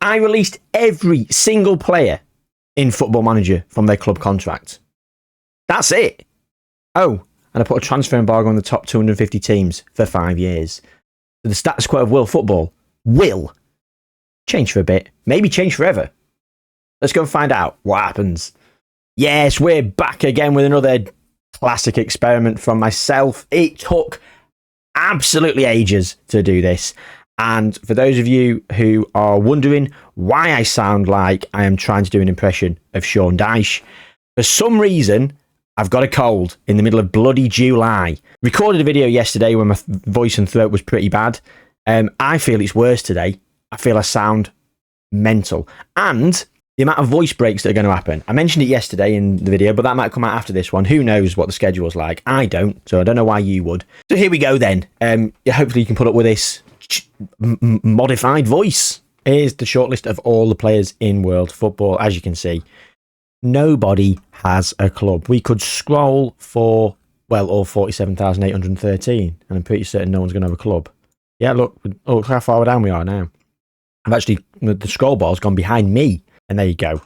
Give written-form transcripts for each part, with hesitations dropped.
I released every single player in Football Manager from their club contract. That's it. Oh, and I put a transfer embargo on the top 250 teams for 5 years. So the status quo of world football will change for a bit, maybe change forever. Let's go and find out what happens. Yes, we're back again with another classic experiment from myself. It took absolutely ages to do this. And for those of you who are wondering why I sound like I am trying to do an impression of Sean Dyche, for some reason, I've got a cold in the middle of bloody July. Recorded a video yesterday when my voice and throat was pretty bad. I feel it's worse today. I feel I sound mental. And the amount of voice breaks that are going to happen. I mentioned it yesterday in the video, but that might come out after this one. Who knows what the schedule's like? I don't, so I don't know why you would. So here we go then. Hopefully you can put up with this modified voice. Here's the shortlist of all the players in world football. As you can see, nobody has a club. We could scroll for, well, all 47,813, and I'm pretty certain no one's going to have a club. Yeah, look how far down we are now. The scroll bar's gone behind me, and there you go.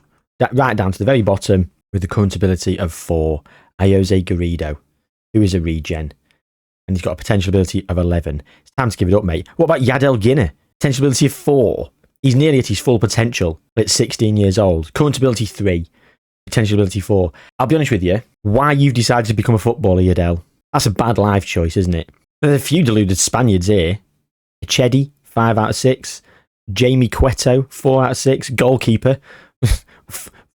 Right down to the very bottom with the current ability of 4, Jose Garrido, who is a regen, and he's got a potential ability of 11. It's time to give it up, mate. What about Yadel Guinea? Potential ability of 4. He's nearly at his full potential at 16 years old. Current ability 3. Potential ability 4. I'll be honest with you, why you've decided to become a footballer, Yadel, that's a bad life choice, isn't it? There's a few deluded Spaniards here. Chedi, 5 out of 6. Jamie Cueto, 4 out of 6. Goalkeeper,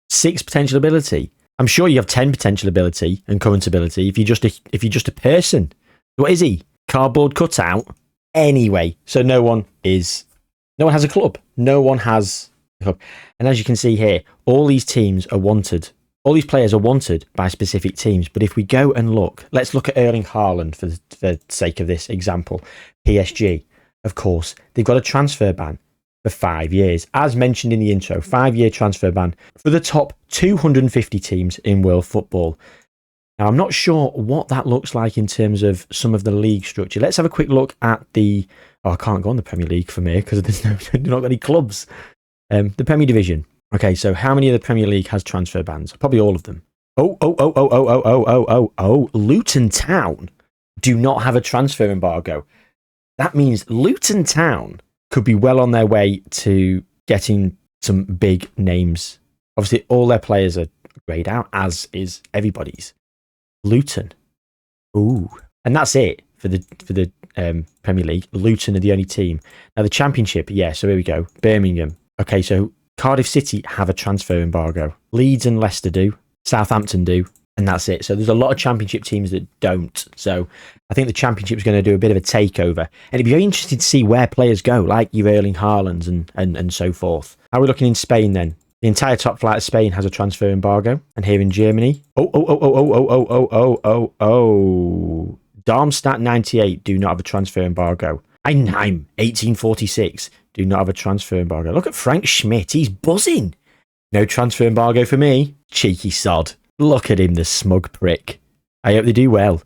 6 potential ability. I'm sure you have 10 potential ability and current ability if you're just a person. What is he? Cardboard cutout? Anyway, so no one has a club. No one has a club. And as you can see here, all these teams are wanted. All these players are wanted by specific teams. But if we go and look, let's look at Erling Haaland for the sake of this example. PSG, of course, they've got a transfer ban for 5 years. As mentioned in the intro, 5-year transfer ban for the top 250 teams in world football. Now, I'm not sure what that looks like in terms of some of the league structure. Let's have a quick look at the... Oh, I can't go on the Premier League from here because there's not got any clubs. The Premier Division. Okay, so how many of the Premier League has transfer bans? Probably all of them. Luton Town do not have a transfer embargo. That means Luton Town could be well on their way to getting some big names. Obviously, all their players are grayed out, as is everybody's. Luton. Ooh. And that's it for the Premier League. Luton are the only team. Now, the Championship, yeah, so here we go. Birmingham. Okay, so Cardiff City have a transfer embargo. Leeds and Leicester do. Southampton do. And that's it. So there's a lot of Championship teams that don't. So I think the Championship is going to do a bit of a takeover. And it'd be very interesting to see where players go, like your Erling Haalands and so forth. How are we looking in Spain then? The entire top flight of Spain has a transfer embargo. And here in Germany, Darmstadt 98 do not have a transfer embargo. Einheim 1846 do not have a transfer embargo. Look at Frank Schmidt, he's buzzing. No transfer embargo for me. Cheeky sod. Look at him, the smug prick. I hope they do well.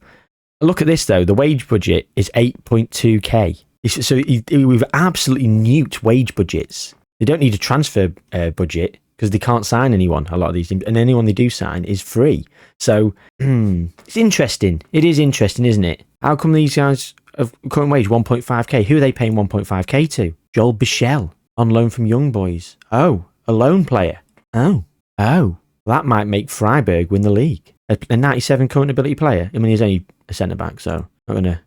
Look at this though, the wage budget is 8.2k. So we've absolutely nuked wage budgets. They don't need a transfer budget because they can't sign anyone, a lot of these teams, and anyone they do sign is free. So, it's interesting. It is interesting, isn't it? How come these guys have current wage 1.5k? Who are they paying 1.5k to? Joel Bichel on loan from Young Boys. Oh, a loan player. Oh. That might make Freiburg win the league. A 97 current ability player. I mean, he's only a centre-back, so not going to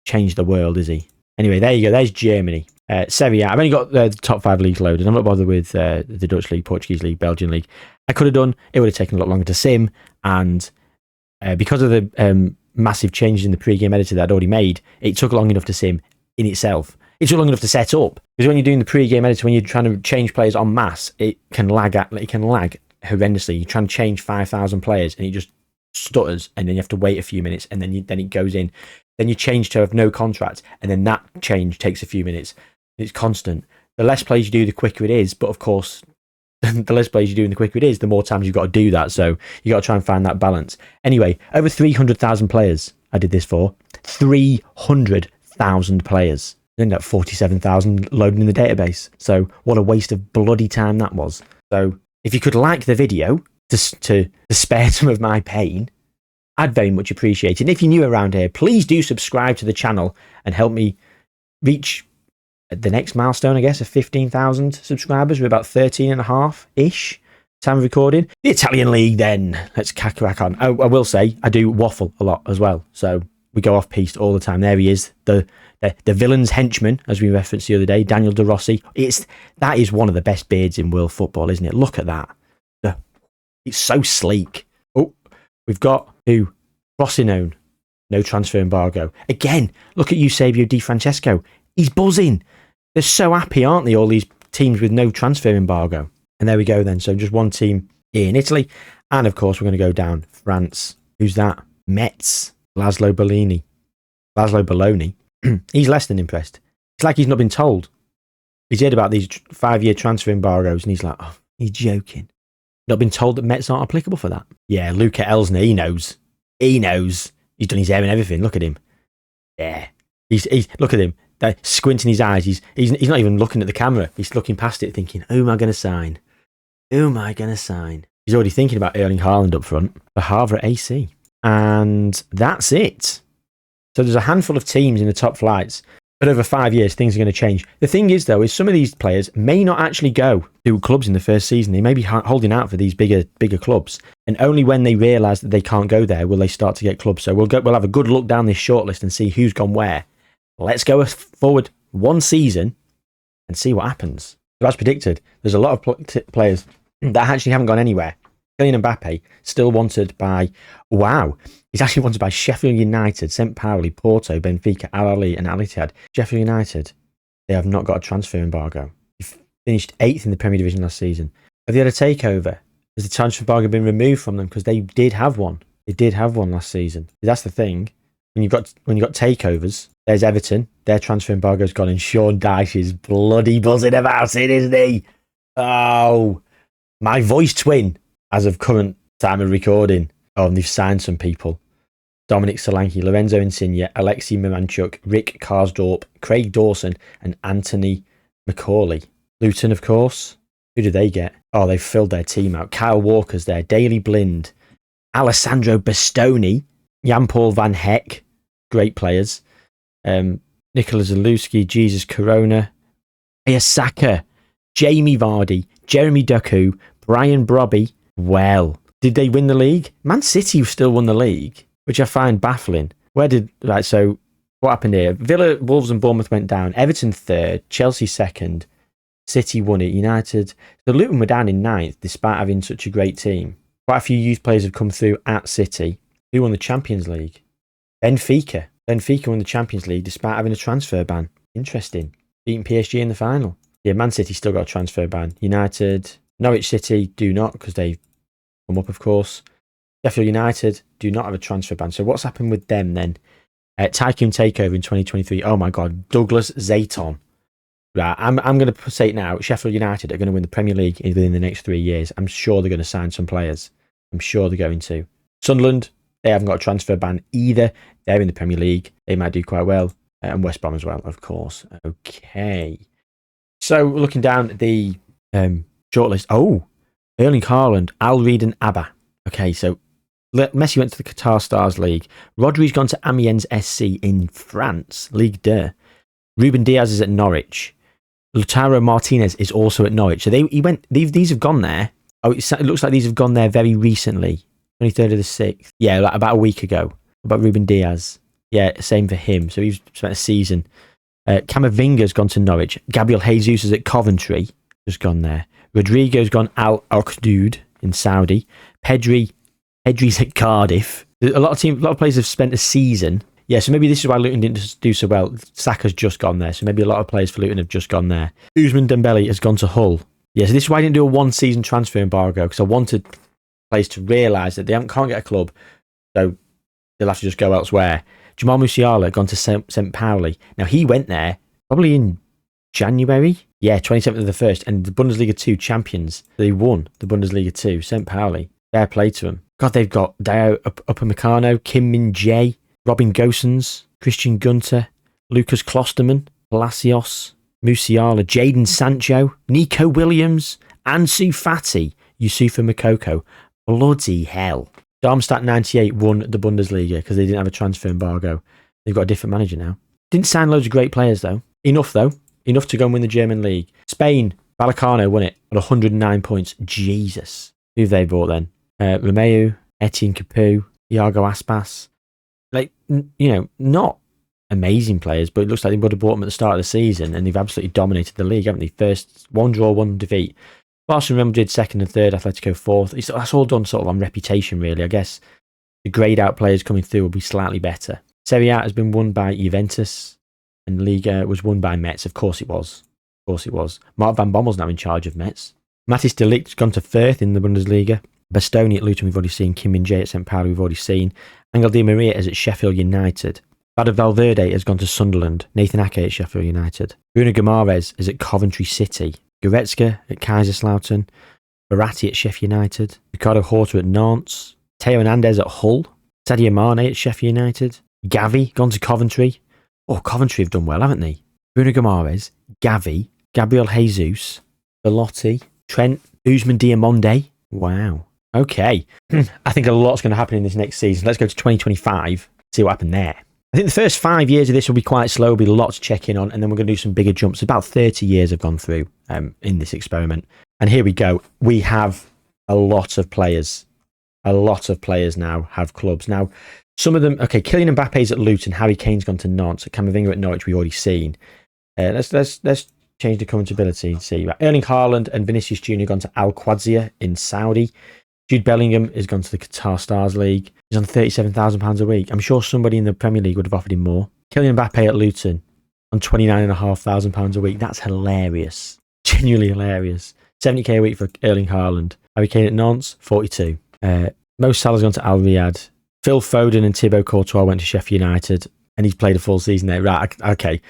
change the world, is he? Anyway, there you go. There's Germany. Serie A. I've only got the top 5 leagues loaded. I'm not bothered with the Dutch League, Portuguese League, Belgian League. I could have done. It would have taken a lot longer to sim. And because of the massive changes in the pre-game editor that I'd already made, it took long enough to sim in itself. It took long enough to set up. Because when you're doing the pre-game editor, when you're trying to change players en masse, it can lag horrendously. You're trying to change 5,000 players and it just stutters, and then you have to wait a few minutes, and then it goes in. Then you change to have no contract, and then that change takes a few minutes. It's constant. The less plays you do, the quicker it is. But of course, the less plays you do and the quicker it is, the more times you've got to do that. So you got to try and find that balance. Anyway, over 300,000 players I did this for. 300,000 players. ended up 47,000 loading in the database. So what a waste of bloody time that was. So if you could like the video to spare some of my pain, I'd very much appreciate it. And if you're new around here, please do subscribe to the channel and help me reach the next milestone, I guess, of 15,000 subscribers. We're about 13.5-ish time of recording. The Italian League then. Let's crack on. Oh, I will say, I do waffle a lot as well. So we go off piste all the time. There he is, the villain's henchman, as we referenced the other day, Daniel De Rossi. That is one of the best beards in world football, isn't it? Look at that. It's so sleek. Oh, we've got who? Frosinone. No transfer embargo. Again, look at Eusebio Di Francesco. He's buzzing. They're so happy, aren't they, all these teams with no transfer embargo? And there we go then. So just one team in Italy. And of course, we're going to go down France. Who's that? Metz. Laszlo Belloni. He's less than impressed. It's like he's not been told. He's heard about these 5-year transfer embargoes and he's like, oh, he's joking. Not been told that Metz aren't applicable for that. Yeah, Luca Elsner, he knows. He knows. He's done his hair and everything. Look at him. Yeah. He's look at him. They're squinting his eyes. He's not even looking at the camera. He's looking past it thinking, who am I going to sign? Who am I going to sign? He's already thinking about Erling Haaland up front for Havre AC. And that's it. So there's a handful of teams in the top flights. But over 5 years, things are going to change. The thing is, though, is some of these players may not actually go to clubs in the first season. They may be holding out for these bigger clubs. And only when they realise that they can't go there will they start to get clubs. So we'll have a good look down this shortlist and see who's gone where. Let's go forward one season and see what happens. So as predicted, there's a lot of players that actually haven't gone anywhere. Kylian Mbappe, still wanted by, he's actually wanted by Sheffield United, St. Pauli, Porto, Benfica, Al Ahly and Al Ittihad. Sheffield United, they have not got a transfer embargo. They finished 8th in the Premier Division last season. Have they had a takeover? Has the transfer embargo been removed from them? Because they did have one. They did have one last season. That's the thing. When you've got takeovers, there's Everton. Their transfer embargo's gone and Sean Dyche is bloody buzzing about it, isn't he? Oh, my voice twin. As of current time of recording, and they've signed some people. Dominic Solanke, Lorenzo Insigne, Alexei Miranchuk, Rick Karsdorp, Craig Dawson, and Anthony McCauley. Luton, of course. Who did they get? Oh, they've filled their team out. Kyle Walker's there, Daley Blind, Alessandro Bastoni, Jan-Paul Van Heck, great players. Nikola Zalewski, Jesus Corona, Ayasaka, Jamie Vardy, Jeremy Doku, Brian Brobby. Well, did they win the league? Man City still won the league, which I find baffling. So what happened here? Villa, Wolves and Bournemouth went down. Everton 3rd, Chelsea 2nd, City won it, United. So Luton were down in 9th despite having such a great team. Quite a few youth players have come through at City. Who won the Champions League? Benfica. Benfica won the Champions League despite having a transfer ban. Interesting. Beating PSG in the final. Yeah, Man City still got a transfer ban. United... Norwich City do not, because they come up, of course. Sheffield United do not have a transfer ban. So what's happened with them then? Tycoon Takeover in 2023. Oh my God, Douglas Zayton. Right, I'm going to say it now. Sheffield United are going to win the Premier League within the next 3 years. I'm sure they're going to sign some players. I'm sure they're going to. Sunderland, they haven't got a transfer ban either. They're in the Premier League. They might do quite well. And West Brom as well, of course. Okay. So looking down at the... shortlist. Oh, Erling Haaland, Al Reed and Abba. Okay, so Messi went to the Qatar Stars League. Rodri's gone to Amiens SC in France, Ligue 2. Ruben Diaz is at Norwich. Lautaro Martinez is also at Norwich. So these have gone there. Oh, it looks like these have gone there very recently. 23rd of the 6th. Yeah, like about a week ago. About Ruben Diaz. Yeah, same for him. So he's spent a season. Camavinga's gone to Norwich. Gabriel Jesus is at Coventry. Just gone there. Rodrigo's gone Al Okhdoud in Saudi. Pedri's at Cardiff. A lot of players have spent a season. Yeah, so maybe this is why Luton didn't do so well. Saka's just gone there, so maybe a lot of players for Luton have just gone there. Ousmane Dembele has gone to Hull. Yeah, so this is why I didn't do a one-season transfer embargo, because I wanted players to realise that they can't get a club, so they'll have to just go elsewhere. Jamal Musiala gone to St. Pauli. Now, he went there probably in January. Yeah, 27th of the 1st, and the Bundesliga 2 champions. They won the Bundesliga 2, St. Pauli. Fair play to them. God, they've got Dio Upamecano, Kim Min-jae, Robin Gosens, Christian Gunter, Lucas Klosterman. Palacios, Musiala, Jadon Sancho, Nico Williams, Ansu Fati, Yusufa Moukoko. Bloody hell. Darmstadt 98 won the Bundesliga because they didn't have a transfer embargo. They've got a different manager now. Didn't sign loads of great players, though. Enough to go and win the German league. Spain, Vallecano won it on 109 points. Jesus. Who've they bought then? Romeu, Etienne Capoue, Iago Aspas. Not amazing players, but it looks like they would have bought them at the start of the season, and they've absolutely dominated the league, haven't they? First, 1 draw, 1 defeat. Barcelona, Real Madrid second and third, Atletico fourth. That's all done sort of on reputation, really. I guess the greyed out players coming through will be slightly better. Serie A has been won by Juventus, and Liga was won by Metz. Of course it was. Mark van Bommel's now in charge of Metz. Matthijs de Ligt's gone to Firth in the Bundesliga. Bastoni at Luton we've already seen. Kim Min-jae at St. Pauli we've already seen. Angel Di Maria is at Sheffield United. Bada Valverde has gone to Sunderland. Nathan Ake at Sheffield United. Bruno Guimaraes is at Coventry City. Goretzka at Kaiserslautern. Verratti at Sheffield United. Ricardo Horta at Nantes. Theo Hernandez at Hull. Sadio Mane at Sheffield United. Gavi gone to Coventry. Oh, Coventry have done well, haven't they? Bruno Guimaraes, Gavi, Gabriel Jesus, Belotti, Trent, Ousmane Diamonde. Wow. Okay. I think a lot's going to happen in this next season. Let's go to 2025, see what happened there. I think the first 5 years of this will be quite slow. There'll be lots checking on, and then we're going to do some bigger jumps. About 30 years have gone through in this experiment. And here we go. We have a lot of players. A lot of players now have clubs. Now, some of them, okay, Kylian Mbappe's at Luton, Harry Kane's gone to Nantes, Camavinga at Norwich, we've already seen. Let's change the commentability and see. Erling Haaland and Vinicius Jr. gone to Al Qadsiya in Saudi. Jude Bellingham has gone to the Qatar Stars League. He's on £37,000 a week. I'm sure somebody in the Premier League would have offered him more. Kylian Mbappe at Luton on £29,500 a week. That's hilarious. Genuinely hilarious. 70k a week for Erling Haaland. Harry Kane at Nantes, 42. Mo Salah's gone to Al Riyadh. Phil Foden and Thibaut Courtois went to Sheffield United, and he's played a full season there. Right, okay.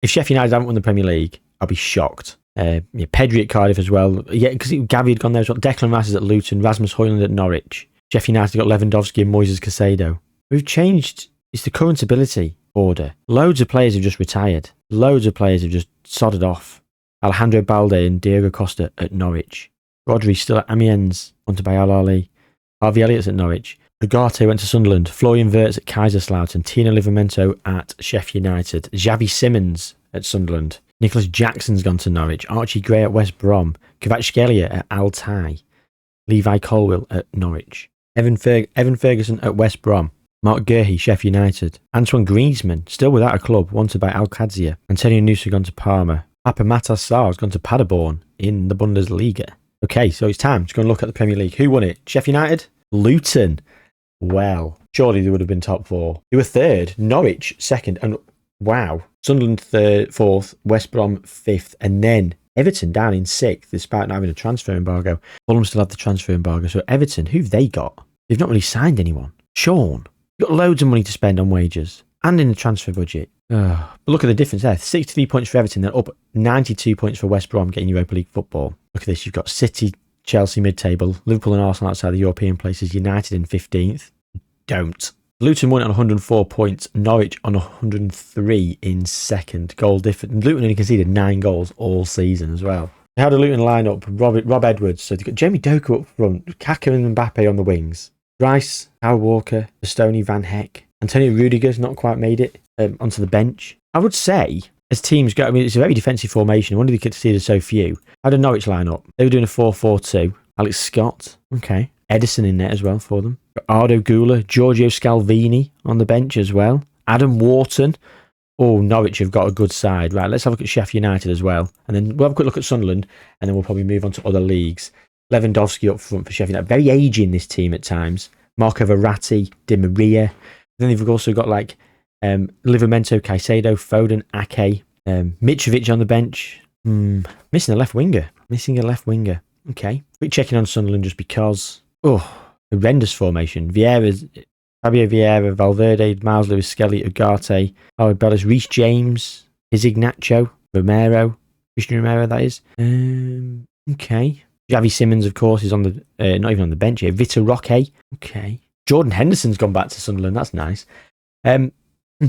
If Sheffield United haven't won the Premier League, I'll be shocked. Pedri at Cardiff as well. Yeah, because Gavi had gone there as well. Declan Rice is at Luton. Rasmus Højlund at Norwich. Sheffield United got Lewandowski and Moises Caicedo. We've changed. It's the current ability order. Loads of players have just retired. Loads of players have just sodded off. Alejandro Balde and Diego Costa at Norwich. Rodri still at Amiens, on to Al Ahly. Harvey Elliott's at Norwich. Ugarte went to Sunderland. Florian Wirtz at Kaiserslautern. Tino Livramento at Sheffield United. Xavi Simons at Sunderland. Nicholas Jackson's gone to Norwich. Archie Gray at West Brom. Kvaratskhelia at Altai. Levi Colwill at Norwich. Evan Ferguson at West Brom. Mark Guehi, Sheffield United. Antoine Griezmann, still without a club, wanted by Al Qadsiya. Antonio Nusa gone to Parma. Papa Matas Sarr has gone to Paderborn in the Bundesliga. Okay, so it's time to go and look at the Premier League. Who won it? Sheffield United? Luton. Well, surely they would have been top four. They were third. Norwich second. And wow, Sunderland third, fourth. West Brom fifth. And then Everton down in sixth, despite not having a transfer embargo. Fulham still have the transfer embargo. So Everton, who've they got? They've not really signed anyone. Sean, you've got loads of money to spend on wages and in the transfer budget. But look at the difference there. 63 points for Everton, then up 92 points for West Brom getting Europa League football. Look at this. You've got City, Chelsea mid-table, Liverpool and Arsenal outside the European places, United in 15th. Don't. Luton won it on 104 points, Norwich on 103 in second. Goal different. Luton only conceded 9 goals all season as well. How did Luton line up? Rob Edwards. So they've got Jamie Doku up front, Kaka and Mbappe on the wings. Rice, Kyle Walker, Bastoni, Van Heck. Antonio Rudiger's not quite made it onto the bench. I would say, as teams go, I mean, it's a very defensive formation. I wonder if they conceded so few. How did Norwich line up? They were doing a 4-4-2. Alex Scott. Okay. Edison in there as well for them. Ardo Gula, Giorgio Scalvini on the bench as well. Adam Wharton. Oh, Norwich have got a good side. Right, let's have a look at Sheffield United as well. And then we'll have a quick look at Sunderland, and then we'll probably move on to other leagues. Lewandowski up front for Sheffield United. Very aging, this team at times. Marco Verratti, Di Maria. Then they've also got like Livramento, Caicedo, Foden, Ake, Mitrovic on the bench. Missing a left winger. Okay. Quick checking on Sunderland just because. Horrendous formation. Fabio Vieira, Valverde, Miles Lewis, Skelly, Ugarte, Bellis, Reece James, Isignacho, Romero, Christian Romero, that is. Okay. Xavi Simons, of course, is on the not even on the bench here. Vitor Roque. Okay. Jordan Henderson's gone back to Sunderland. That's nice.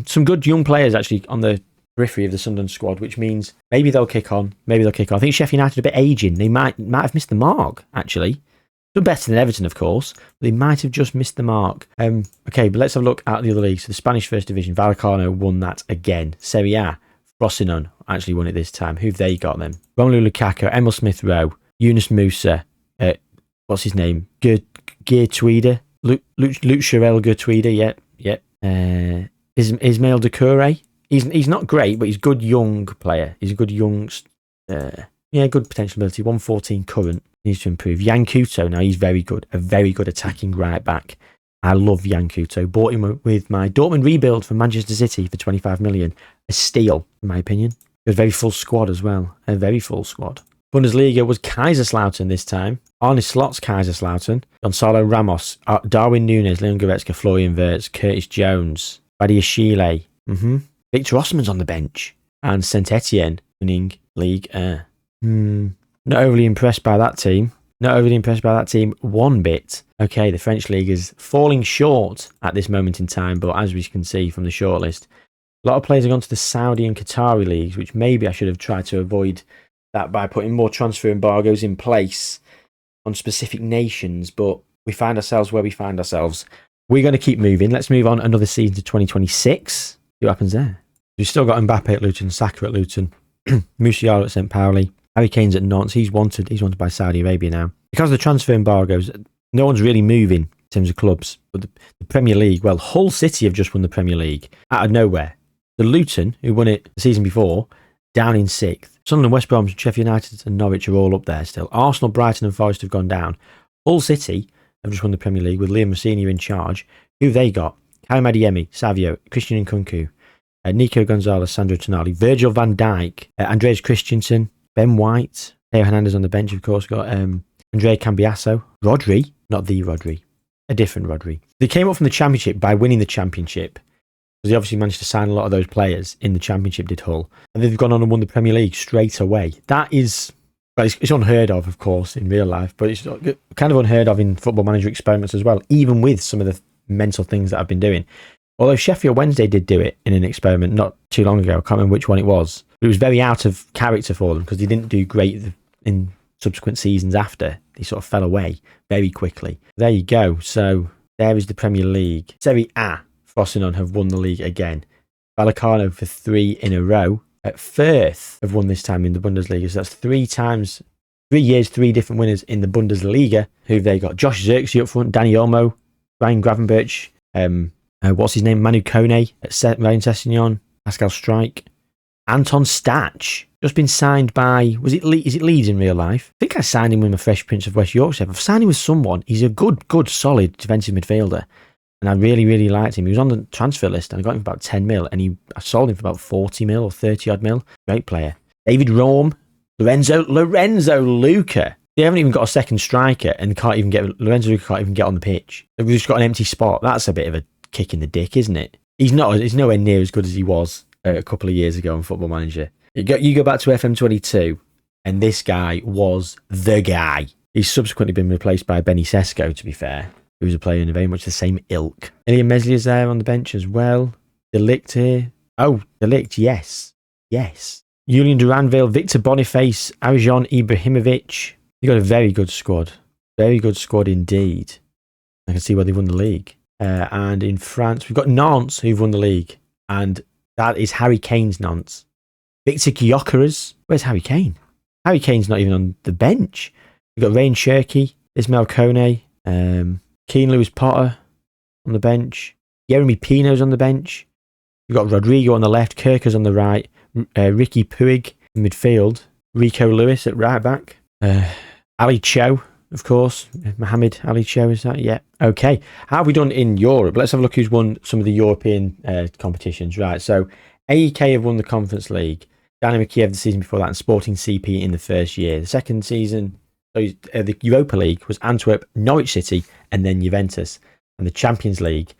Some good young players actually on the periphery of the Sunderland squad, which means maybe they'll kick on. Maybe they'll kick on. I think Sheffield United are a bit aging. They might have missed the mark, actually. Done better than Everton, of course, but they might have just missed the mark. Okay, but let's have a look at the other leagues. So the Spanish First Division, Vallecano won that again. Serie A, Frosinone actually won it this time. Who've they got then? Romelu Lukaku, Emil Smith-Rowe, Yunus Musa, what's his name? Gertruida, Lucharel Gertruida, yep. Ismail Doucouré. He's not great, but he's a good young player. He's a good young, good potential ability. 114 current. Needs to improve. Yan Couto, now he's very good. A very good attacking right back. I love Yan Couto. Bought him with my Dortmund rebuild from Manchester City for 25 million. A steal, in my opinion. A very full squad as well. A very full squad. Bundesliga was Kaiserslautern this time. Arne Slot's Kaiserslautern. Gonzalo Ramos, Darwin Núñez, Leon Goretzka, Florian Wirtz, Curtis Jones, Badiashile. Victor Osman's on the bench. And Saint Etienne winning League. Not overly impressed by that team. One bit. Okay, the French league is falling short at this moment in time, but as we can see from the shortlist, a lot of players have gone to the Saudi and Qatari leagues, which maybe I should have tried to avoid that by putting more transfer embargoes in place on specific nations, but we find ourselves where we find ourselves. We're going to keep moving. Let's move on another season to 2026. See what happens there. We've still got Mbappe at Luton, Saka at Luton, Musiala at St. Pauli. Harry Kane's at Nantes. He's wanted by Saudi Arabia now. Because of the transfer embargoes, no one's really moving in terms of clubs. But the Premier League, well, Hull City have just won the Premier League out of nowhere. The Luton, who won it the season before, down in 6th. Sunderland, West Brom, Sheffield United and Norwich are all up there still. Arsenal, Brighton and Forest have gone down. Hull City have just won the Premier League with Liam Rossini in charge. Who have they got? Karim Adeyemi, Savio, Christian Nkunku, Nico Gonzalez, Sandro Tonali, Virgil van Dijk, Andreas Christensen, Ben White, Theo Hernandez on the bench, of course, got Andrea Cambiasso, Rodri, not the Rodri, a different Rodri. They came up from the Championship by winning the Championship, because they obviously managed to sign a lot of those players in the Championship, did Hull, and they've gone on and won the Premier League straight away. That is, well, it's unheard of course, in real life, but it's kind of unheard of in Football Manager experiments as well, even with some of the mental things that I've been doing. Although Sheffield Wednesday did do it in an experiment not too long ago, I can't remember which one it was. But it was very out of character for them because they didn't do great in subsequent seasons after. They sort of fell away very quickly. There you go. So there is the Premier League. Serie A, Frosinone have won the league again. Vallecano for 3 in a row. At Firth have won this time in the Bundesliga. So that's 3 years, 3 different winners in the Bundesliga. Who have they got? Josh Zirkzee up front, Danny Olmo, Ryan Gravenberch, what's his name? Manu Kone at Ryan Sessegnon, Pascal Strike, Anton Stach, just been signed by, is it Leeds in real life? I think I signed him with my Fresh Prince of West Yorkshire. I've signed him with someone. He's a good, solid defensive midfielder. And I really, really liked him. He was on the transfer list and I got him for about 10 mil and I sold him for about 40 mil or 30 odd mil. Great player. David Raum, Lorenzo Luca. They haven't even got a second striker and Lorenzo Luca can't even get on the pitch. They've just got an empty spot. That's a bit of a kick in the dick, isn't it? He's nowhere near as good as he was a couple of years ago on Football Manager. You go back to FM22 and this guy was the guy. He's subsequently been replaced by Benny Sesko, to be fair, who's a player in very much the same ilk. Ilya Meslier's there on the bench as well. Delict here. Oh, Delict, yes. Julian Duranville, Victor Boniface, Arjan Ibrahimovic. You've got a very good squad. Very good squad indeed. I can see why they've won the league. And in France, we've got Nantes, who've won the league. And that is Harry Kane's Nantes. Victor Gyökeres. Where's Harry Kane? Harry Kane's not even on the bench. We've got Rain Cherky, Ismail Kone, Keane Lewis Potter on the bench. Jeremy Pino's on the bench. We've got Rodrigo on the left, Kirkers on the right, Ricky Puig in midfield, Rico Lewis at right back, Ali Cho, of course. Mohamed Ali Cho, is that? Yeah. Okay. How have we done in Europe? Let's have a look who's won some of the European competitions. Right. So AEK have won the Conference League. Dynamo Kiev the season before that, and Sporting CP in the first year. The second season, the Europa League was Antwerp, Norwich City, and then Juventus. And the Champions League,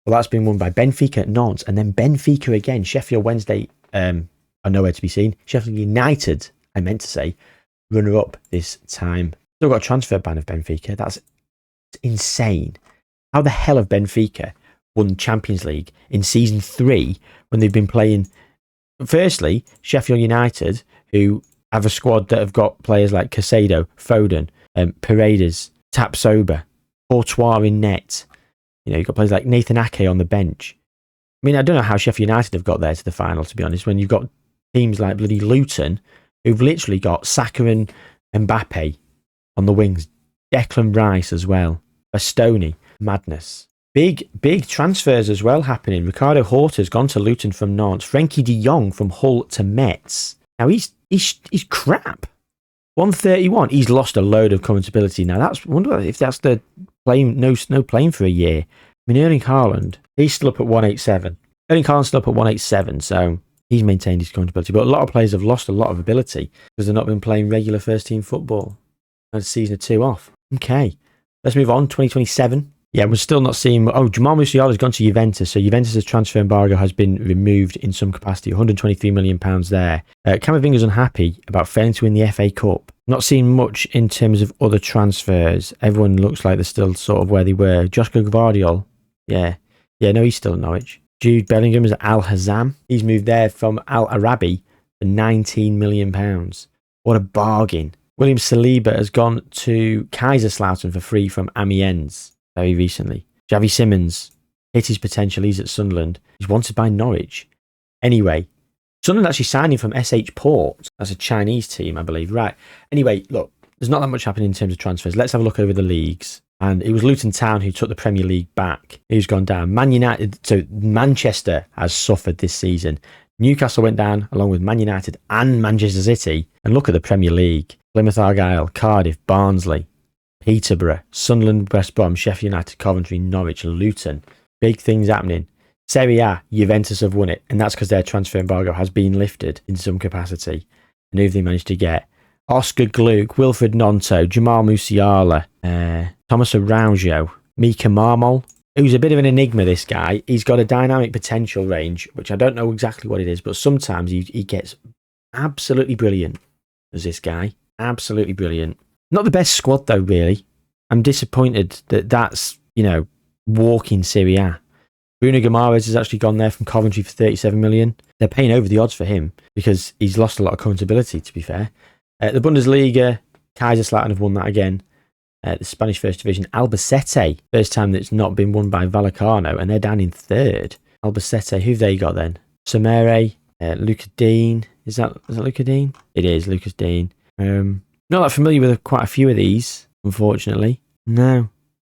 well, that's been won by Benfica, Nantes, and then Benfica again. Sheffield Wednesday are nowhere to be seen. Sheffield United, I meant to say, runner-up this time. Still got a transfer ban of Benfica. That's insane. How the hell have Benfica won the Champions League in Season 3 when they've been playing Firstly, Sheffield United, who have a squad that have got players like Casado, Foden, Paredes, Tapsoba, Courtois in net. You've got players like Nathan Ake on the bench. I mean, I don't know how Sheffield United have got there to the final, to be honest, when you've got teams like bloody Luton, who've literally got Saka and Mbappe on the wings, Declan Rice as well, Bastoni, madness. Big transfers as well happening. Ricardo Horta's gone to Luton from Nantes. Frenkie de Jong from Hull to Metz. Now he's crap. 131. He's lost a load of comfortability. Now I wonder if that's the playing no playing for a year. I mean, Erling Haaland, he's still up at 187. Erling Haaland's still up at 187, so he's maintained his comfortability. But a lot of players have lost a lot of ability because they've not been playing regular first team football. Had a season or two off. Okay, let's move on. 2027. Yeah, we're still not seeing... Oh, Jamal Musiala's gone to Juventus. So Juventus' transfer embargo has been removed in some capacity. £123 million there. Camavinga's unhappy about failing to win the FA Cup. Not seeing much in terms of other transfers. Everyone looks like they're still sort of where they were. Josko Gvardiol. Yeah, no, he's still at Norwich. Jude Bellingham is at Al Hazam. He's moved there from Al Arabi for £19 million. What a bargain. William Saliba has gone to Kaiserslautern for free from Amiens very recently. Javi Simmons hit his potential. He's at Sunderland. He's wanted by Norwich. Anyway, Sunderland actually signed him from SH Port. That's a Chinese team, I believe. Right. Anyway, look, there's not that much happening in terms of transfers. Let's have a look over the leagues. And it was Luton Town who took the Premier League back. Who's gone down? Man United. So Manchester has suffered this season. Newcastle went down along with Man United and Manchester City. And look at the Premier League. Plymouth Argyle, Cardiff, Barnsley, Peterborough, Sunderland, West Brom, Sheffield United, Coventry, Norwich, Luton. Big things happening. Serie A, Juventus have won it. And that's because their transfer embargo has been lifted in some capacity. And who have they managed to get? Oscar Gluck, Wilfred Nonto, Jamal Musiala, Thomas Araujo, Mika Marmol, who's a bit of an enigma, this guy. He's got a dynamic potential range, which I don't know exactly what it is, but sometimes he gets absolutely brilliant as this guy. Absolutely brilliant. Not the best squad, though, really. I'm disappointed that that's, walking Serie A. Bruno Guimaraes has actually gone there from Coventry for 37 million. They're paying over the odds for him because he's lost a lot of accountability, to be fair. The Bundesliga, Kaiserslautern have won that again. The Spanish First Division, Albacete, first time that's not been won by Vallecano, and they're down in third. Albacete, who've they got then? Samere, Lucas Dean. Is that Lucas Dean? It is, Lucas Dean. Not that familiar with quite a few of these, unfortunately. No.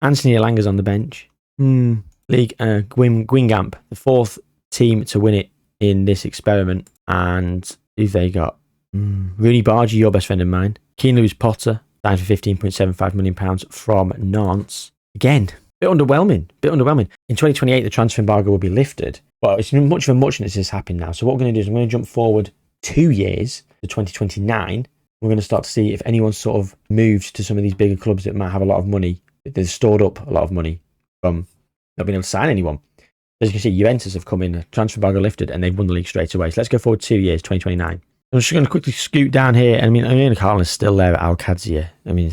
Anthony Elanga's on the bench. League, Guingamp, the fourth team to win it in this experiment. And who've they got? Rooney Bargy, your best friend of mine. Keane Lewis Potter, signed for £15.75 million from Nantes. Again, bit underwhelming. In 2028, the transfer embargo will be lifted. Well, it's much of a muchness has happened now. So what we're going to do is I'm going to jump forward 2 years to 2029. We're going to start to see if anyone's sort of moved to some of these bigger clubs that might have a lot of money. They've stored up a lot of money from not being able to sign anyone. As you can see, Juventus have come in, transfer embargo lifted, and they've won the league straight away. So let's go forward 2 years, 2029. I'm just going to quickly scoot down here. I mean, Haaland is still there at Al Qadsiya. I mean,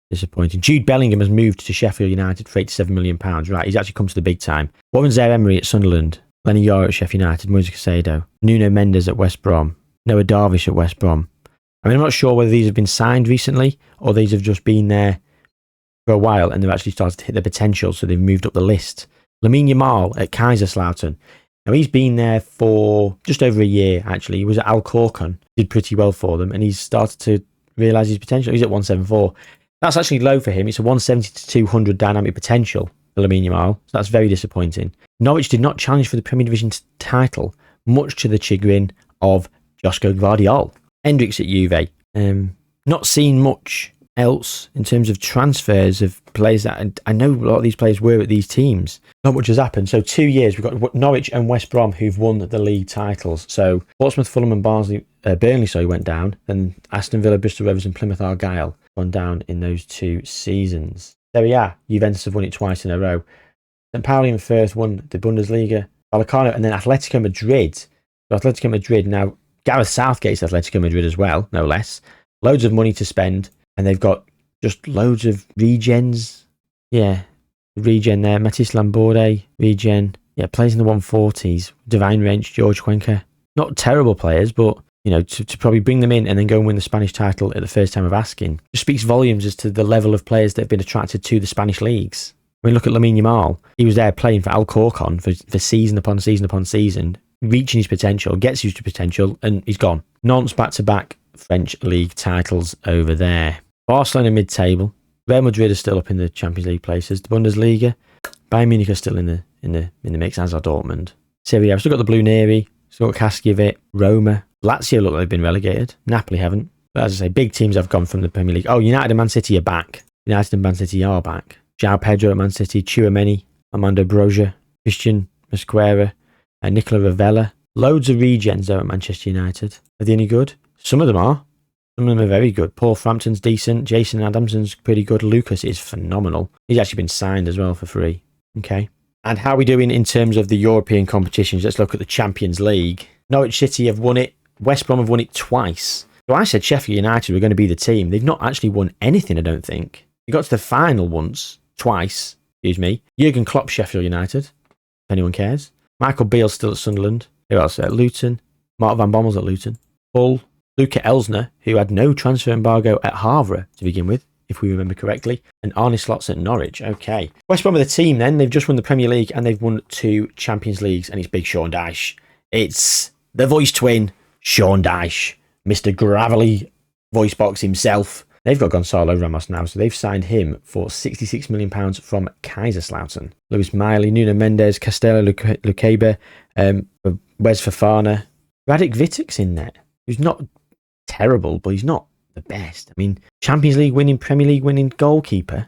disappointing. Jude Bellingham has moved to Sheffield United for £87 million. Right, he's actually come to the big time. Warren Zaire-Emery at Sunderland. Lenny Yoro at Sheffield United. Moise Caicedo. Nuno Mendes at West Brom. Noah Darvish at West Brom. I mean, I'm not sure whether these have been signed recently or these have just been there for a while and they've actually started to hit their potential, so they've moved up the list. Lamine Yamal at Kaiserslautern. Now, he's been there for just over a year, actually. He was at Alcorcon, did pretty well for them, and he's started to realise his potential. He's at 174. That's actually low for him. It's a 170 to 200 dynamic potential for Lamine Yamal, so that's very disappointing. Norwich did not challenge for the Premier Division title, much to the chagrin of Josko Gvardiol. Hendricks at Juve. Not seen much else in terms of transfers of players that I know a lot of these players were at these teams. Not much has happened. So 2 years, we've got Norwich and West Brom who've won the league titles. So Portsmouth, Fulham and Burnley went down. Then Aston Villa, Bristol Rovers and Plymouth Argyle gone down in those 2 seasons. Serie A, Juventus have won it twice in a row. St. Pauli and Firth won the Bundesliga. Vallecano and then Atletico Madrid. So Atletico Madrid now, Gareth Southgate's Atletico Madrid as well, no less. Loads of money to spend. And they've got just loads of regens. Yeah, regen there. Matisse Lamborde, regen. Yeah, plays in the 140s. Divine Wrench, George Cuenca. not terrible players, but to probably bring them in and then go and win the Spanish title at the first time of asking just speaks volumes as to the level of players that have been attracted to the Spanish leagues. I mean, look at Lamine Yamal. He was there playing for Alcorcon for season upon season upon season, reaching his potential, gets used to potential, and he's gone. Nonce back-to-back French league titles over there. Barcelona mid-table. Real Madrid are still up in the Champions League places. The Bundesliga. Bayern Munich are still in the mix, as are Dortmund. Serie A, we've still got the Blue Neri, still got Kaskiewicz, Roma. Lazio look like they've been relegated. Napoli haven't. But as I say, big teams have gone from the Premier League. Oh, United and Man City are back. United and Man City are back. João Pedro at Man City, Tchouaméni, Armando Broja, Christian Mosquera, Nicola Ravella. Loads of regens though at Manchester United. Are they any good? Some of them are. Some of them are very good. Paul Frampton's decent. Jason Adamson's pretty good. Lucas is phenomenal. He's actually been signed as well for free. Okay. And how are we doing in terms of the European competitions? Let's look at the Champions League. Norwich City have won it. West Brom have won it twice. So I said Sheffield United were going to be the team. They've not actually won anything, I don't think. They got to the final once. Twice, excuse me. Jurgen Klopp, Sheffield United, if anyone cares. Michael Beale's still at Sunderland. Who else? At Luton. Mark Van Bommel's at Luton. Hull. Luca Elsner, who had no transfer embargo at Havre to begin with, if we remember correctly. And Arne Slot's at Norwich. Okay. West Brom are the team then. They've just won the Premier League and they've won 2 Champions Leagues. And it's Big Sean Dyche. It's the voice twin, Sean Dyche. Mr. Gravelly voice box himself. They've got Gonzalo Ramos now, so they've signed him for £66 million from Kaiserslautern. Luis Miley, Nuno Mendes, Castelo Luqueba, Wes Fofana. Radek Vitek's in there, who's not terrible, but he's not the best. I mean, Champions League winning, Premier League winning goalkeeper.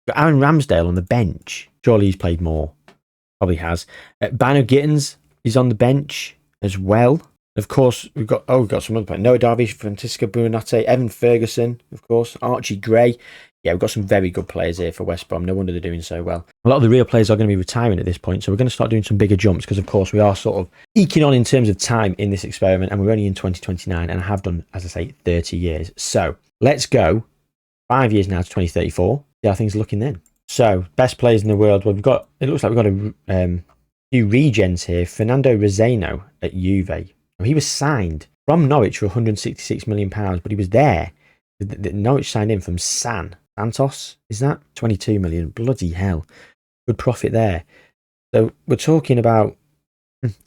Got Aaron Ramsdale on the bench. Surely he's played more. Probably has. Bano Gittins is on the bench as well. Of course, we've got some other players. Noah Darvish, Francisco Buonanotte, Evan Ferguson, of course, Archie Gray. Yeah, we've got some very good players here for West Brom. No wonder they're doing so well. A lot of the real players are going to be retiring at this point, so we're going to start doing some bigger jumps because, of course, we are sort of eking on in terms of time in this experiment, and we're only in 2029, and I have done, as I say, 30 years. So let's go 5 years now to 2034. See how things are looking then. So, best players in the world. Well, it looks like we've got a few regens here. Fernando Roseno at Juve. He was signed from Norwich for £166 million, but he was there. Norwich signed him from Santos, is that? 22 million. Bloody hell. Good profit there. So we're talking about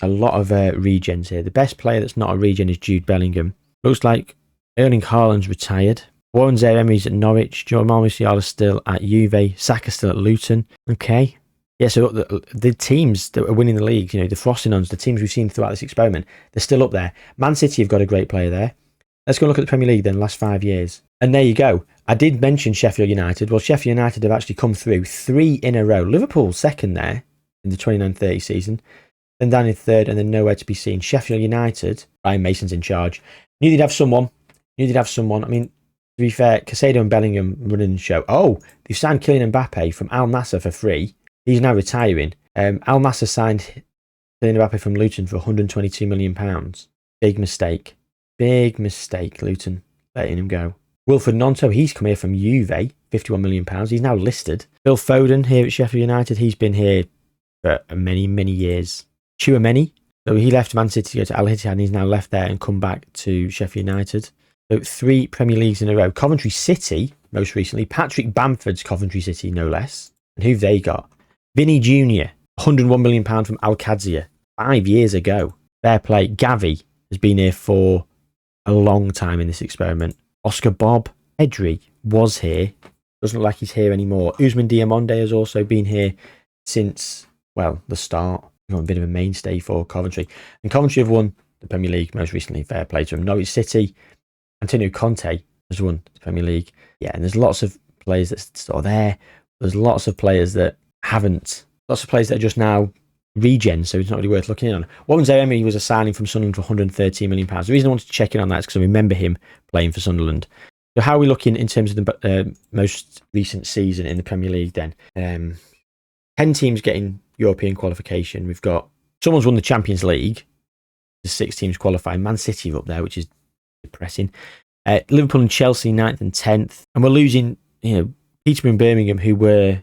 a lot of regens here. The best player that's not a regen is Jude Bellingham. Looks like Erling Haaland's retired. Warren Zaire-Emery's at Norwich. Jamal Musiala's still at Juve. Saka's still at Luton. Okay. Yeah, so the teams that are winning the league, the Frosinons, the teams we've seen throughout this experiment, they're still up there. Man City have got a great player there. Let's go look at the Premier League then, last 5 years. And there you go. I did mention Sheffield United. Well, Sheffield United have actually come through 3 in a row. Liverpool second there in the 29-30 season. Then down in third and then nowhere to be seen. Sheffield United, Ryan Mason's in charge. Knew they'd have someone. I mean, to be fair, Caicedo and Bellingham running the show. Oh, they've signed Kylian Mbappe from Al Nassr for free. He's now retiring. Al Nassr signed Kylian Mbappe from Luton for £122 million. Big mistake. Luton letting him go. Wilfred Gnonto, he's come here from Juve, £51 million. He's now listed. Phil Foden here at Sheffield United. He's been here for many, many years. Tchouaméni, so he left Man City to go to Al Ittihad and he's now left there and come back to Sheffield United. So 3 Premier Leagues in a row. Coventry City, most recently. Patrick Bamford's Coventry City, no less. And who've they got? Vinny Jr., £101 million from Al Qadsiya 5 years ago. Fair play. Gavi has been here for a long time in this experiment. Oscar Bob Pedri was here. Doesn't look like he's here anymore. Ousmane Diamonde has also been here since, well, the start. He's a bit of a mainstay for Coventry. And Coventry have won the Premier League most recently. Fair play to him. Norwich City, Antonio Conte has won the Premier League. Yeah, and there's lots of players that are still there. There's lots of players that haven't. Lots of players that are just now regen, so it's not really worth looking in on. Warren Zaire-Emery was a signing from Sunderland for £113 million. The reason I wanted to check in on that is because I remember him playing for Sunderland. So how are we looking in terms of the most recent season in the Premier League then? 10 teams getting European qualification. We've got, someone's won the Champions League. There's 6 teams qualifying. Man City are up there, which is depressing. Liverpool and Chelsea 9th and 10th. And we're losing, Peterborough and Birmingham, who were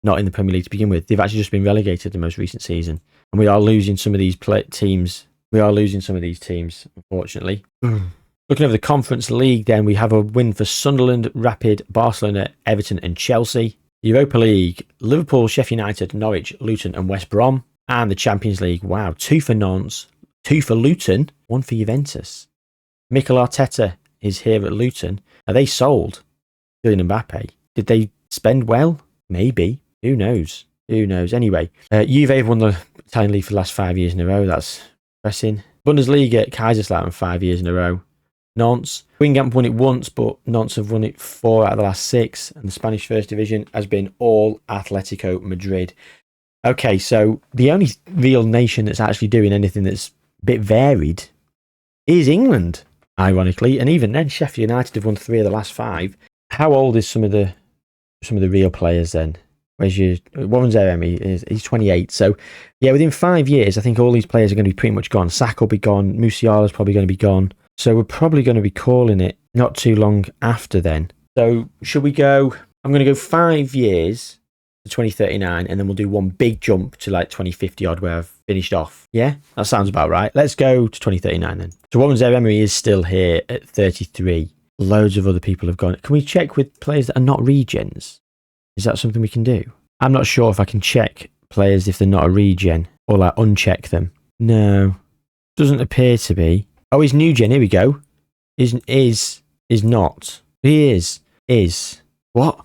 not in the Premier League to begin with. They've actually just been relegated the most recent season. And we are losing some of these teams. We are losing some of these teams, unfortunately. Looking over the Conference League, then we have a win for Sunderland, Rapid, Barcelona, Everton, and Chelsea. Europa League, Liverpool, Sheffield United, Norwich, Luton, and West Brom. And the Champions League, wow, 2 for Nantes, 2 for Luton, 1 for Juventus. Mikel Arteta is here at Luton. Are they sold? Kylian Mbappe. Did they spend well? Maybe. Who knows? Who knows? Anyway, Juve have won the Italian League for the last 5 years in a row. That's pressing. Bundesliga, Kaiserslautern 5 years in a row. Nantes. Guingamp won it once, but Nantes have won it 4 out of the last 6. And the Spanish First Division has been all Atletico Madrid. Okay, so the only real nation that's actually doing anything that's a bit varied is England, ironically. And even then, Sheffield United have won 3 of the last 5. How old is some of the real players then? Where's your Warren Zeremi? He's 28. So, yeah, within 5 years, I think all these players are going to be pretty much gone. Saka will be gone. Musiala's probably going to be gone. So we're probably going to be calling it not too long after then. So should we go? I'm going to go 5 years to 2039, and then we'll do one big jump to like 2050 odd where I've finished off. Yeah, that sounds about right. Let's go to 2039 then. So Warren Zeremi is still here at 33. Loads of other people have gone. Can we check with players that are not regens? Is that something we can do? I'm not sure if I can check players if they're not a regen or like uncheck them. No, doesn't appear to be. Oh, he's new gen. Here we go. Is not. He is. What?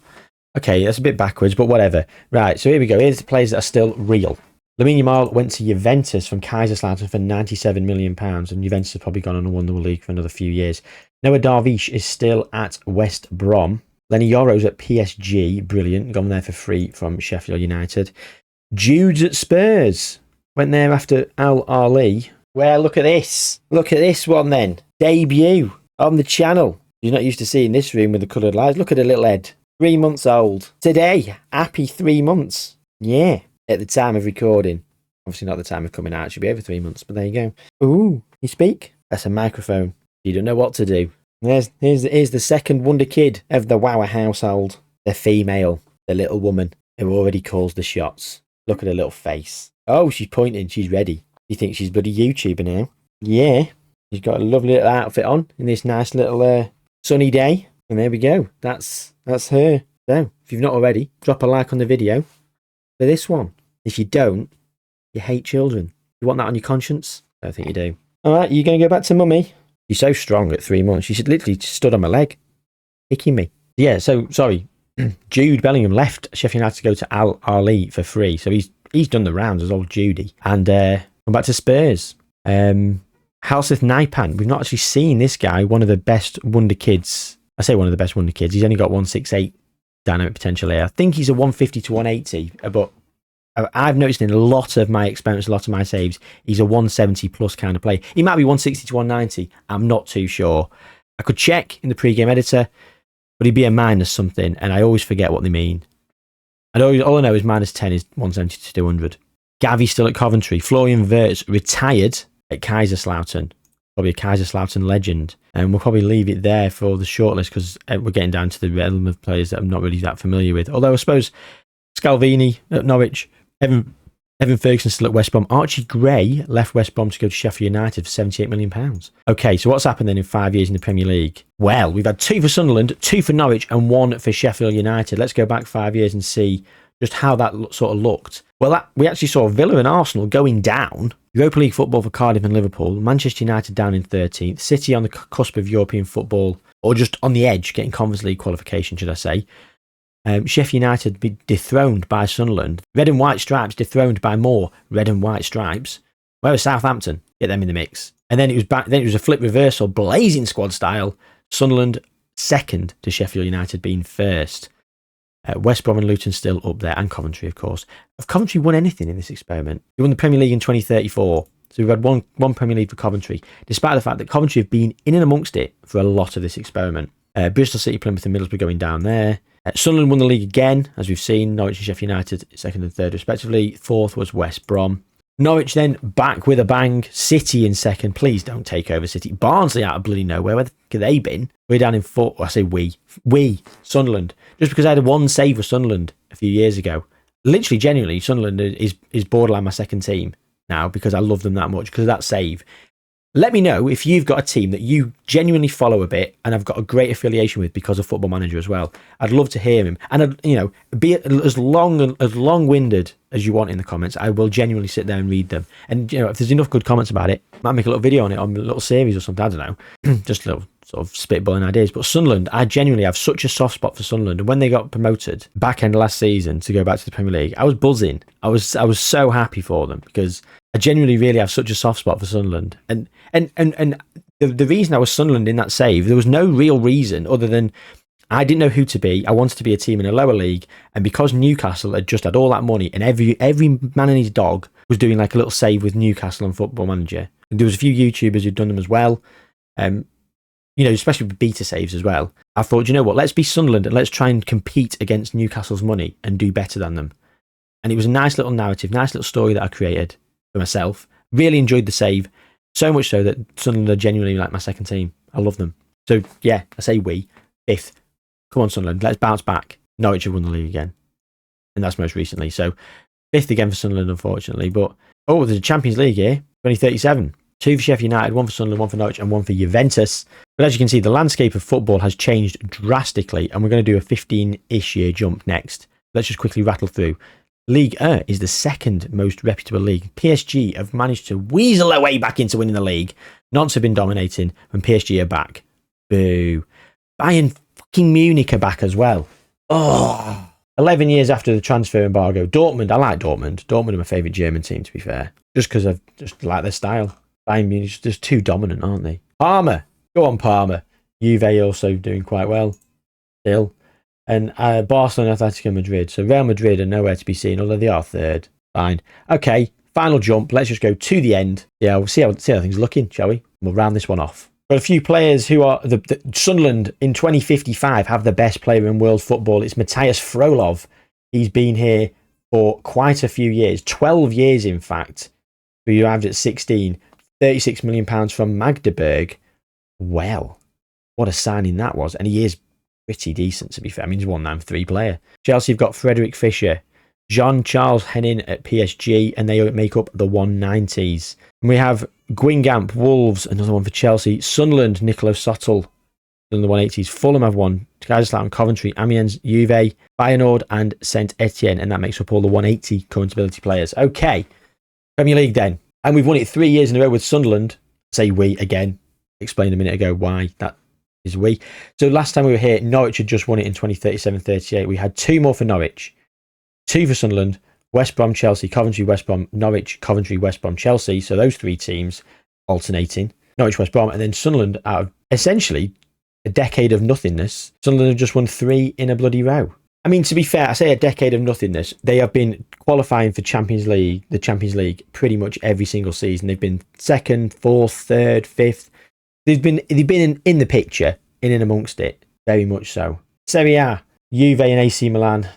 Okay, that's a bit backwards, but whatever. Right, so here we go. Here's the players that are still real. Lamine Yamal went to Juventus from Kaiserslautern for £97 million, and Juventus has probably gone on and won the league for another few years. Noah Darvish is still at West Brom. Lenny Yoro's at PSG, brilliant, gone there for free from Sheffield United. Jude's at Spurs, went there after Al Ahly. Well, look at this. Look at this one then. Debut on the channel. You're not used to seeing this room with the coloured lights. Look at the little head. 3 months old. Today, happy 3 months. Yeah, at the time of recording. Obviously not the time of coming out. It should be over 3 months, but there you go. Ooh, you speak? That's a microphone. You don't know what to do. Here's the second wonder kid of the Wawa household. The female, the little woman who already calls the shots. Look at her little face. Oh, she's pointing. She's ready. You think she's bloody YouTuber now? Yeah. She's got a lovely little outfit on in this nice little sunny day. And there we go. That's her. So, if you've not already, drop a like on the video for this one. If you don't, you hate children. You want that on your conscience? I don't think you do. All right, you going to go back to mummy? She's so strong at 3 months. She literally stood on my leg, kicking me. Yeah, so, sorry. Jude Bellingham left Sheffield United to go to Al Ahly for free. So he's done the rounds as old Judy. And come back to Spurs. Halseth Naipan. We've not actually seen this guy, one of the best wonder kids. I say one of the best wonder kids. He's only got 168 dynamic potential here. I think he's a 150 to 180, but I've noticed in a lot of my experiments, a lot of my saves, he's a 170 plus kind of play. He might be 160 to 190. I'm not too sure. I could check in the pre-game editor, but he'd be a minus something, and I always forget what they mean. And all I know is minus 10 is 170 to 200. Gavi still at Coventry. Florian Wirtz retired at Kaiserslautern. Probably a Kaiserslautern legend. And we'll probably leave it there for the shortlist because we're getting down to the realm of players that I'm not really that familiar with. Although I suppose Scalvini at Norwich, Evan Ferguson still at West Brom. Archie Gray left West Brom to go to Sheffield United for £78 million. Okay, so what's happened then in 5 years in the Premier League? Well, we've had 2 for Sunderland, 2 for Norwich, and 1 for Sheffield United. Let's go back 5 years and see just how that sort of looked. Well, we actually saw Villa and Arsenal going down. Europa League football for Cardiff and Liverpool. Manchester United down in 13th. City on the cusp of European football, or just on the edge, getting Conference League qualification, should I say. Sheffield United be dethroned by Sunderland. Red and white stripes dethroned by more red and white stripes. Where was Southampton? Get them in the mix. And then it was a flip reversal, blazing squad style. Sunderland second to Sheffield United being first. West Brom and Luton still up there, and Coventry, of course. Have Coventry won anything in this experiment? We won the Premier League in 2034. So we've had one Premier League for Coventry, despite the fact that Coventry have been in and amongst it for a lot of this experiment. Bristol City, Plymouth and Middlesbrough going down there. Sunderland won the league again, as we've seen. Norwich and Sheffield United, second and third respectively. Fourth was West Brom. Norwich then back with a bang. City in second. Please don't take over City. Barnsley out of bloody nowhere. Where have they been? We're down in fourth. I say we, Sunderland. Just because I had one save for Sunderland a few years ago. Literally, genuinely, Sunderland is borderline my second team now because I love them that much because of that save. Let me know if you've got a team that you genuinely follow a bit and have got a great affiliation with because of Football Manager as well. I'd love to hear him. And, be as long-winded as you want in the comments. I will genuinely sit there and read them. And, if there's enough good comments about it, I might make a little video on it, on a little series or something. I don't know. Just a little sort of spitballing ideas. But Sunderland, I genuinely have such a soft spot for Sunderland. And when they got promoted back end last season to go back to the Premier League, I was buzzing. I was so happy for them because I genuinely really have such a soft spot for Sunderland. And the reason I was Sunderland in that save, there was no real reason other than I didn't know who to be. I wanted to be a team in a lower league. And because Newcastle had just had all that money and every man and his dog was doing like a little save with Newcastle on Football Manager. And there was a few YouTubers who'd done them as well. Especially with beta saves as well. I thought, you know what, let's be Sunderland and let's try and compete against Newcastle's money and do better than them. And it was a nice little narrative, nice little story that I created for myself. Really enjoyed the save. So much so that Sunderland are genuinely like my second team. I love them. So, yeah, I say we. 5th. Come on, Sunderland. Let's bounce back. Norwich have won the league again. And that's most recently. So, 5th again for Sunderland, unfortunately. But, there's a Champions League here. 2037. 2 for Sheffield United, 1 for Sunderland, 1 for Norwich, and 1 for Juventus. But as you can see, the landscape of football has changed drastically. And we're going to do a 15-ish year jump next. Let's just quickly rattle through. Ligue 1 is the second most reputable league. PSG have managed to weasel their way back into winning the league. Nantes have been dominating when PSG are back. Boo. Bayern fucking Munich are back as well. 11 years after the transfer embargo. Dortmund, I like Dortmund. Dortmund are my favourite German team, to be fair. Just because I just like their style. Bayern Munich are just too dominant, aren't they? Parma. Go on, Parma. Juve also doing quite well. Still. And Barcelona, Atletico Madrid. So Real Madrid are nowhere to be seen, although they are 3rd. Fine. Okay, final jump. Let's just go to the end. Yeah, we'll see how things are looking, shall we? We'll round this one off. Got a few players who are... the Sunderland in 2055 have the best player in world football. It's Matthias Frolov. He's been here for quite a few years. 12 years, in fact. He arrived at 16. £36 million from Magdeburg. Well, what a signing that was. And he is pretty decent, to be fair. I mean, he's 193 player. Chelsea have got Frederick Fisher, Jean-Charles Henin at PSG, and they make up the 190s. And we have Guingamp, Wolves, another one for Chelsea. Sunderland, Nicola Sottel in the 180s. Fulham have one. Kaiserslautern, Coventry, Amiens, Juve, Feyenoord, and Saint Etienne. And that makes up all the 180 current ability players. Okay, Premier League then. And we've won it 3 years in a row with Sunderland. Say we again. Explained a minute ago why that is we. So last time we were here, Norwich had just won it in 2037-38. We had 2 more for Norwich, 2 for Sunderland, West Brom, Chelsea, Coventry, West Brom, Norwich, Coventry, West Brom, Chelsea. So those 3 teams alternating. Norwich, West Brom, and then Sunderland out of essentially a decade of nothingness. Sunderland have just won 3 in a bloody row. I mean, to be fair, I say a decade of nothingness. They have been qualifying for the Champions League pretty much every single season. They've been 2nd, 4th, 3rd, 5th. They've been in the picture, in and amongst it, very much so. Serie A, Juve and AC Milan.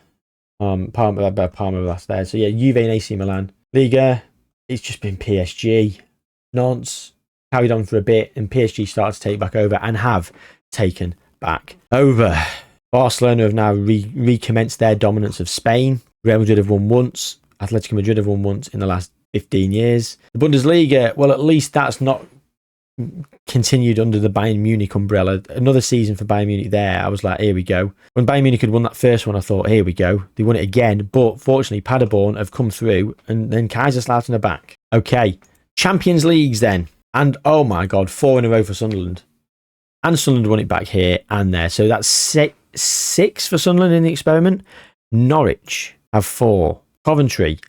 Parma last there. So yeah, Juve and AC Milan. Liga, it's just been PSG. Nantes carried on for a bit, and PSG started to take back over and have taken back over. Barcelona have now recommenced their dominance of Spain. Real Madrid have won once. Atletico Madrid have won once in the last 15 years. The Bundesliga, well, at least that's not continued under the Bayern Munich umbrella. Another season for Bayern Munich there. I was like, here we go. When Bayern Munich had won that first one, I thought, here we go. They won it again. But fortunately, Paderborn have come through, and then Kaiserslautern are back. Okay, Champions Leagues then. And oh my God, 4 in a row for Sunderland. And Sunderland won it back here and there. So that's 6 for Sunderland in the experiment. Norwich have 4. Coventry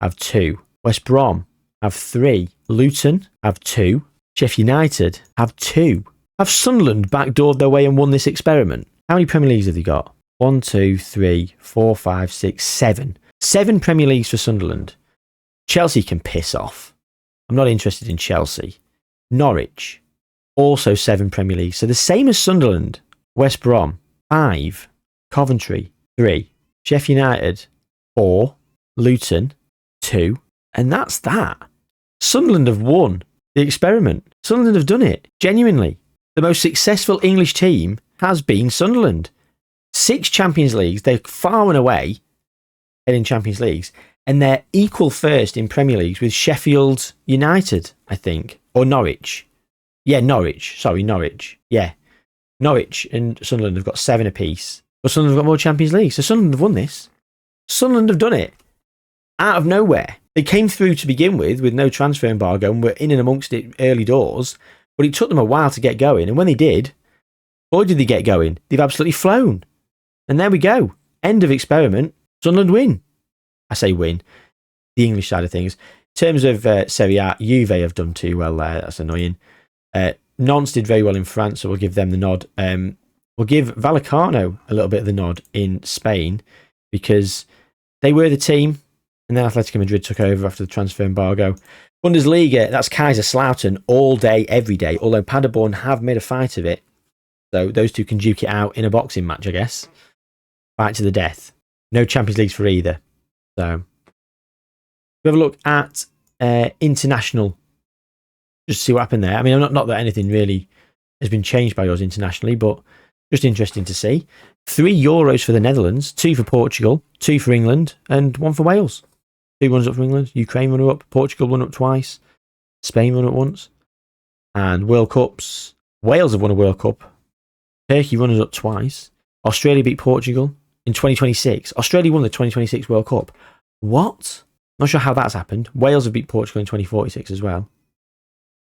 have 2. West Brom have 3. Luton have 2. Sheffield United have 2. Have Sunderland backdoored their way and won this experiment? How many Premier Leagues have they got? 1, 2, 3, 4, 5, 6, 7. 7 Premier Leagues for Sunderland. Chelsea can piss off. I'm not interested in Chelsea. Norwich, also 7 Premier Leagues. So the same as Sunderland. West Brom, 5. Coventry, 3. Sheffield United, 4. Luton, 2. And that's that. Sunderland have won the experiment. Sunderland have done it. Genuinely. The most successful English team has been Sunderland. 6 Champions Leagues. They're far and away in Champions Leagues. And they're equal first in Premier Leagues with Sheffield United, I think. Or Norwich. Yeah, Norwich. Sorry, Norwich. Yeah. Norwich and Sunderland have got 7 apiece. But Sunderland have got more Champions League. So Sunderland have won this. Sunderland have done it. Out of nowhere. They came through to begin with no transfer embargo, and were in and amongst it early doors. But it took them a while to get going. And when they did, boy, did they get going. They've absolutely flown. And there we go. End of experiment. Sunderland win. I say win. The English side of things. In terms of Serie A, Juve have done too well there. That's annoying. Nantes did very well in France, so we'll give them the nod. We'll give Vallecano a little bit of the nod in Spain because they were the team, and then Atletico Madrid took over after the transfer embargo. Bundesliga, that's Kaiserslautern all day, every day, although Paderborn have made a fight of it. So those two can duke it out in a boxing match, I guess. Fight to the death. No Champions Leagues for either. So we have a look at international. Just see what happened there. I mean, not that anything really has been changed by us internationally, but just interesting to see. 3 Euros for the Netherlands, 2 for Portugal, 2 for England, and 1 for Wales. 2 runners up for England, Ukraine run up, Portugal won up twice, Spain won up once. And World Cups, Wales have won a World Cup, Turkey runners up twice, Australia beat Portugal in 2026. Australia won the 2026 World Cup. What? Not sure how that's happened. Wales have beat Portugal in 2046 as well.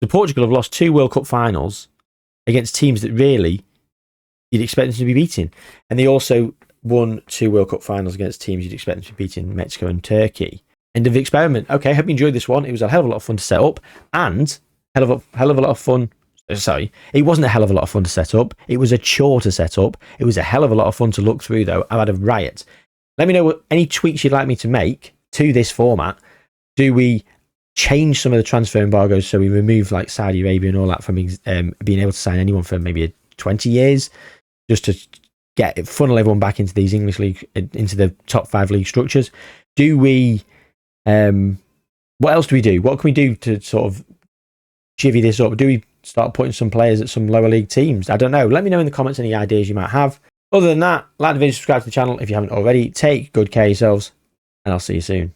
So Portugal have lost 2 World Cup finals against teams that really you'd expect them to be beating. And they also won 2 World Cup finals against teams you'd expect them to be beating, Mexico and Turkey. End of the experiment. Okay, hope you enjoyed this one. It was a hell of a lot of fun to set up, and hell of a lot of fun. Sorry, it wasn't a hell of a lot of fun to set up. It was a chore to set up. It was a hell of a lot of fun to look through, though. I've had a riot. Let me know what any tweaks you'd like me to make to this format. Do we change some of the transfer embargoes so we remove like Saudi Arabia and all that from being able to sign anyone for maybe 20 years, just to funnel everyone back into these English league, into the top 5 league structures? Do we? What else do we do? What can we do to sort of jivvy this up? Do we start putting some players at some lower league teams? I don't know. Let me know in the comments any ideas you might have. Other than that, like the video, subscribe to the channel if you haven't already. Take good care of yourselves, and I'll see you soon.